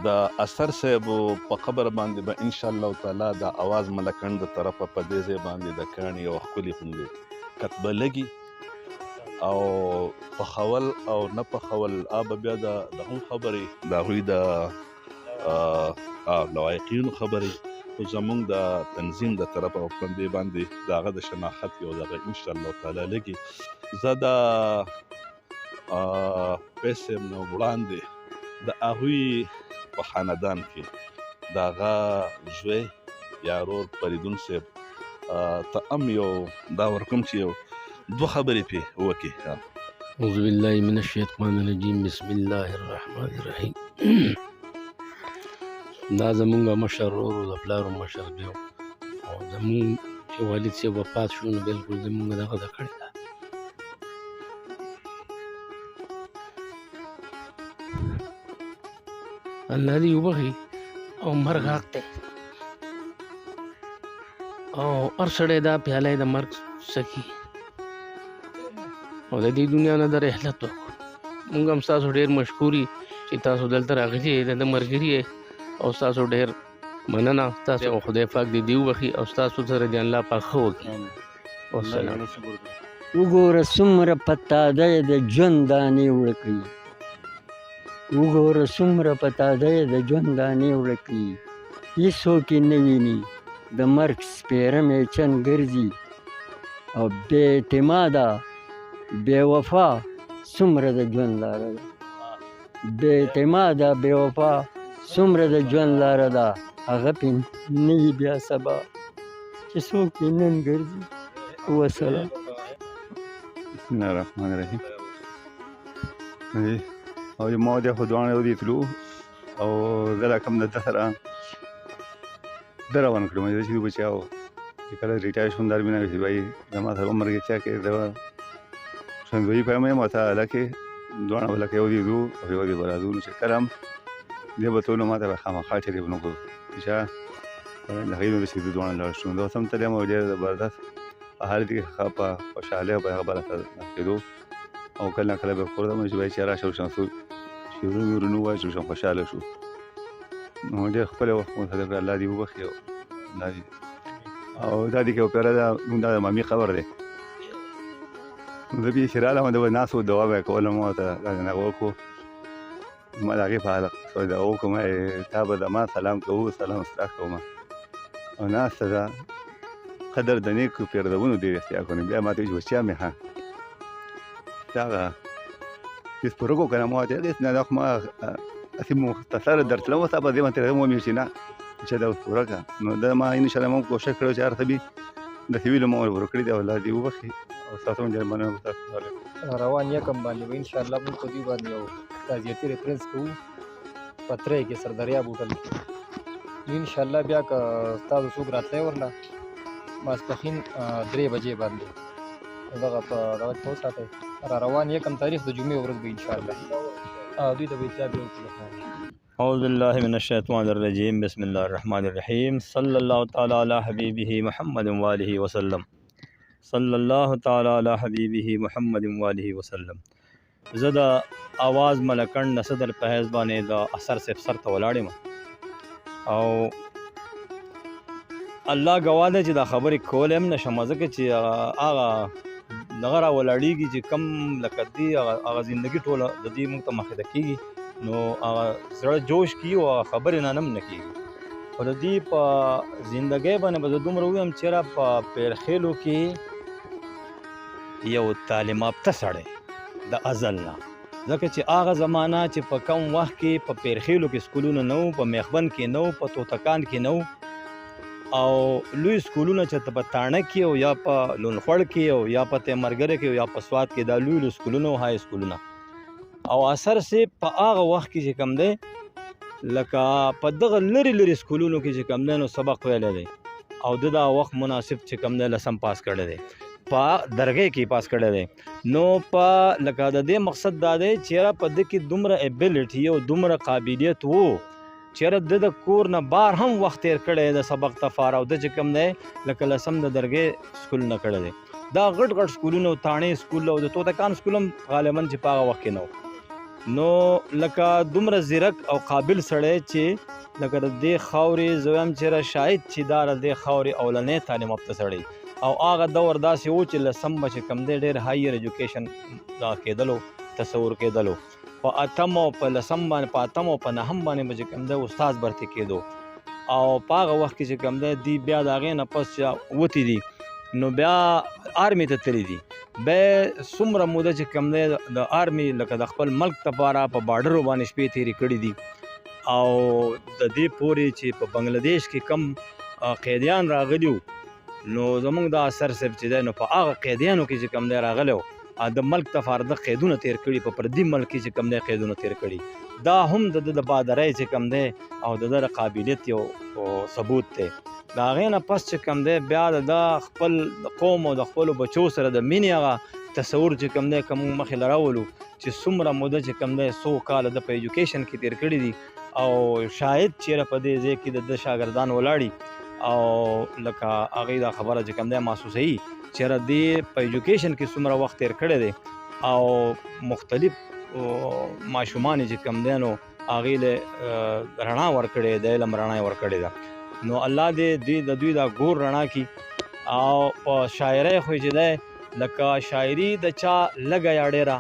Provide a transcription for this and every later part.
د اثر صاحب په قبر باندې به ان شاء الله تعالی د اواز ملکند د طرفه په دې ځای باندې د کاڼي یوه ښکلې غوندې کتبه لګي او پخول او نه پخول به بیا د هم خبرې د هغوی د لوایقینو خبرې خو زمونږ د تنظیم د طرفه په دې باندې د هغه د شناخت یو دغه ان شاء الله تعالی لګي. زه د پیسې نه وړاندې د هغوی په خاندان کې د هغه زوی یا ورور فریدون صاحب ته هم یو دا ورکوم چې یو دوه خبرې پې وکړي. اعوذ بالله من الشیطان الرجیم بسم الله الرحمن الرحیم. دا زمونږ مشر ورور د پلارو مشر دی او زمونږ چې والد صاحب وفات شو نو بلکل زمونږ دغه ده کړې ده. الله دې وبخي او مرګ حق دی او هر سړی دا پیاله د مرګ څکي او د دې دنیا نه د رحلت وکړو. موږ هم ستاسو ډېر مشکور یو چې تاسو دلته راغلي یې د ملګري یې او ستاسو ډېر مننه. تاسو خدای پاک دې وبخي او ستاسو سره دې الله پاک ښه وکړي. والسلام. وګوره څومره په تاده یې د ژوند دانې وړه کوي، وګوره څومره په تاده یې د ژوند دانې وړه کوي، هېڅوک یې نه ویني د مرګ سپېره میچن ګرځي او بې اعتماده بې وفا څومره د ژوند لاره ده، بې اعتماده بې وفا څومره د ژوند لاره ده، هغه پې نه وي بیا سبا چې څوک یې نن ګرځي. وسلام. بسم الله الرحمن الرحیم. او ما د خو دواړه یو دي تلو او زه لا کوم د ده سره ده روان کړم چې دوی بچیاو چې کله ریټایر شوم در مینه چې بھائی زما سره عمر کې چا کې د څنګه په مې ماته لکه دواړه ولکه یو دي دو او یو دي برادو چې کلم دې به ټول ماته خامخا چې ونه کو چې د هغې نو چې دواړه لاړ شو دا سم تلم او ډېر زبردست په حال کې په خوشحالۍ په خبره کېدو او کله کله به خور دم چې بھائی چې راشه شانسو چې ورونو وایي چې خوشحاله شو نو ډېر خپل وخت مو سره الله دې وبخي او الله دې او دا دې کې پیره دا د مامي خبر دی زه بیا چې رالم د ناسو دوا به کوله مو ته نه وکړو ما د هغې په حالت دوا وکړم تا به د ما سلام کوو سلام ستا کوم او ناسته ده قدر د نیکو پیردونو ډېر احتیا کنیم بیا ما ته وایي چې بچیا مې ها دغه هېڅ پوره کړو که نه ما ورته هېڅ نه دا خو ما هسې مختصره درتلم اوس به دې باندې تېرېدم ومې چې نه چې دا اوس پوره کړه نو دا ما انشاءالله ما کوشش کړی چې هر څه وي داسې ویلو ما ور کړي دي او الله دې وبخي او ستاسو هم ډېر مننه ستاسو روان یکم باندې به انشاءالله موږ په دې باندې یو تعزیتي ریفرنس کوو په ترې کې سردریاب هوټل کې انشاءالله بیا که تاسو څوک راتلی ورله ماسپښین 3 بجې باندې دغه په دغه کې وساتئ را روان یکم تاریخ د جمعې ورځ به انشاءالله دوی ته به اطلاع بیا وکړو. اعوذ بالله من الشیطان الرجیم بسم الله الرحمن الرحیم صلی الله تعالی علی حبیبه محمد واله وسلم صلی الله تعالی علی حبیبه محمد واله وسلم. زه د اواز ملکند نه صدر په حیث باندې د اثر صاحب سر ته ولاړ یم او الله ګواه دی چې دا خبرې کولی هم نشم ځکه چې هغه دغه راولاړېږي چې کم لکه دې هغه زندګي ټوله د دې موږ ته مخې ته کېږي نو هغه زړه جوش کېږي او هغه خبرې نه هم نه کېږي خو د دې په زندګۍ باندې به زه دومره ووایم چې یاره په پیرخیلو کې یو تعلیم یافته سړی د ازل نه ځکه چې هغه زمانه چې په کم وخت کې په پیرخیلو کې سکولونه نه وو په میخبند کې نه وو په توتکان کې نه وو او لوی سکولونه چې په تاڼه کې او یا په لونخوړ کې او یا په تیمرګره کې او یا په سوات کې دا لوی سکولونه او های سکولونه او اثر صاحب په هغه وخت کې چې کم دی لکه په دغه لرې لرې سکولونو کې چې کم دی نو سبق ویلی دی او د دا وخت مناسب چې کم دی لسم پاس کړی دی په درګۍ کې پاس کړی دی نو په لکه د دې مقصد دا دی چې یاره په ده کې دومره ایبیلیټي او دومره قابلیت و چیرې د کور نه بار هم وخت تیر کړی د سبق تفاره او د چې کوم دی لکه لسم د درګۍ سکول نه کړی دی دا غټ غټ سکولونه او تاڼې سکول او د توتکان سکول هم غالبا چې په هغه وخت کې نه و نو لکه دومره زیرک او قابل سړی چې لکه د دې خاورې زه وایم چېرې شاید چې دا د دې خاورې اولنی تعلیم یافته سړی او هغه دور داسې و چې لسم به چې کوم دی ډېر هایر ایجوکیشن کېدلو تصور کېدلو په اتم او په لسم باندې په اتم او په نهم باندې به چې کوم دی استاد برتي کېدو او په هغه وخت کې چې کوم دی بیا د هغې نه پس چې وتي دي نو بیا آرمي ته تللی دي بیا څومره موده چې کوم دی د آرمي لکه د خپل ملک لپاره په بارډرو باندې شپې تېرې کړي دي او د دې پورې چې په بنګلادیش کې کم قیدیان راغلي نو زمونږ دا اثر صاحب چې دی نو په هغه قیدیانو کې چې کوم دی راغلی د ملک لپاره د قیدونه تېر کړي په پردي ملک کې چې کوم دی قیدونه تېر کړي دا هم د د بادرۍ چې کوم دی او د د قابلیت یو ثبوت دی د هغې نه پس چې کوم دی بیا د خپل قوم او د خپلو بچو سره د مینې هغه تصور چې کوم دی که موږ مخې لراولو چې څومره موده چې کوم دی 100 کاله د په ایجوکیشن کې تېر کړي دي او شاید چېرې په دې ځای کې د شاګردان ولاړي او لکه هغې دا خبره چې کوم دی محسوسوي چېرې دې په ایجوکیشن کې څومره وخت تېر کړی دی او مختلف ماشومان چې کوم دی نو هغې له رڼا ورکړې د علم رڼا یې ورکړې ده نو الله دې د دوی دا ګور رڼا کړي او په شاعرۍ خو چې دی لکه شاعري د چا لږه یا ډېره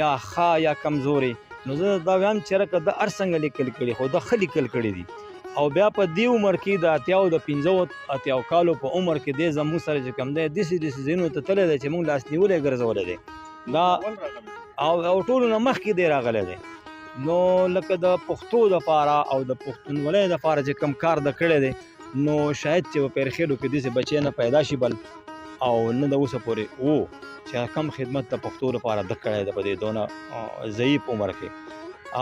یا ښه یا کمزورې نو زه دا وایم چېرې که د هر څنګه لیکل کړي خو د ښه لیکل کړي دي او بیا په دې عمر کې د اتیاو د 15 کالو په عمر کې دې زموږ سره چې کوم دی داسې ځایونو ته تللی دی چې موږ لاس نیولی ګرځولی دی دا او ټولو نه مخکې دی راغلی دی نو لکه د پښتو دپاره او د پښتونولۍ دپاره چې کوم کار د کړی دی نو شاید چې په پیرخېلو کې داسې بچی نه پیدا شي بل او نه د اوسه پورې و چې کم خدمت د پښتو لپاره د کړی دی په دې دونه ضعیف عمر کې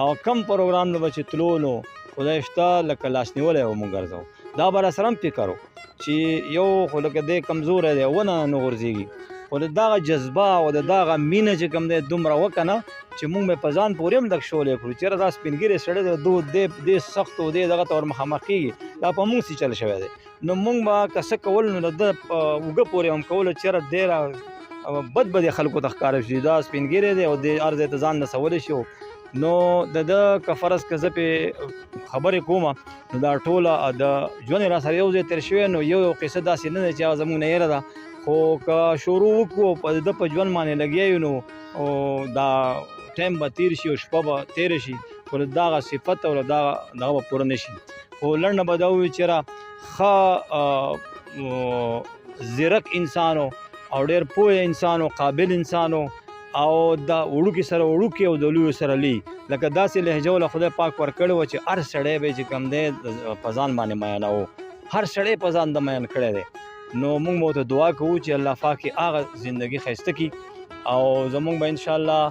او کم پروګرام نه به چې تلو نو خدای شته لکه لاس نیولی و موږ ګرځو دا به راسره هم فکر و چې یو خو لکه دی کمزوری دی ونه نه غورځېږي خو د دغه جذبه او د دغه مینه چې کوم دی دومره وکنه چې موږ به په ځان پورې هم لږ شولی کړو چېرې دا سپین ږیری سړی دی دې سخت و دې دغه ته ور مخامخ کېږي دا په موږ سي چل شوی دی نو موږ به که څه کول نو د اوږه پورې هم کولو چېرې دی بد به دې خلکو ته ښکاره شي دا سپین ږیری دی او دې هر ځای ته ځان نڅولی شي نو د که فرض که زه پې خبرې کومه نو دا ټوله د ژوند را سره یو ځای تېر شوی نو یو قصه داسې نه دی چې هغه زموږ نه هېره ده خو که شروع وکړو په د په ژوند باندې لګیا یو نو دا ټایم به تېر شي او شپه به تېره شي خو له دغه صفت او له دغه به پوره نه شي خو لنډه به دا ووي چېرې ښه زیرک انسان او ډېر پوه انسان او قابل انسان او د وړوکي سره وړوکي او د لویو سره لوی لکه داسې لهجه وله خدای پاک ورکړې وه چې هر سړی به چې کوم دی په ځان باندې میانه و هر سړی په ځان د میان کړی دی نو موږ به ورته دعا کوو چې الله پاک یې هغه زندګي ښایسته کړي او زموږ به انشاءالله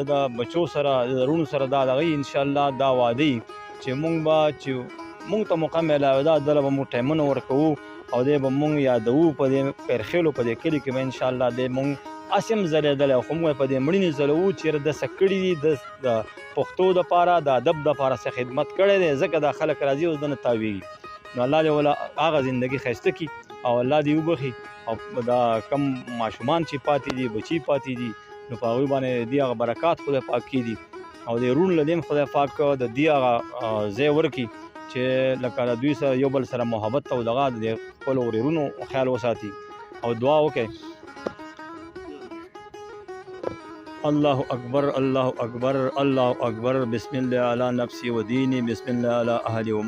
د بچو سره د رونو سره دا دغه انشاءالله دا وعده چې موږ ته موقع میلاوي دا دله به موږ ټایمونه ورکوو او دی به موږ یادوو په دې پیرخېلو په دې کلي کې به انشاءالله دی موږ اسیم ځلېدلی خو موږ په دې مړینې ځلوو چېرې د څه کړي دي د پښتو دپاره د ادب دپاره څه خدمت کړی دی ځکه دا خلک راځي اوس دنه تاویږي نو الله دې وله هغه زندګي ښایسته کړي او الله دې وبخي او دا کم ماشومان چې پاتې دي بچي پاتې دي نو په هغوی باندې دې هغه برکات خدای پاک کړي او د رون له دې خدای پاک د دې هغه ځای ورکړي چې لکه د دوی سره یو بل سره محبت او دغه د خپلو ورورونو خیال وساتي او دعا وکړي الله اکبر الله اکبر الله اکبر بسم الله علی نفسی و دینی بسم الله علی اهلی و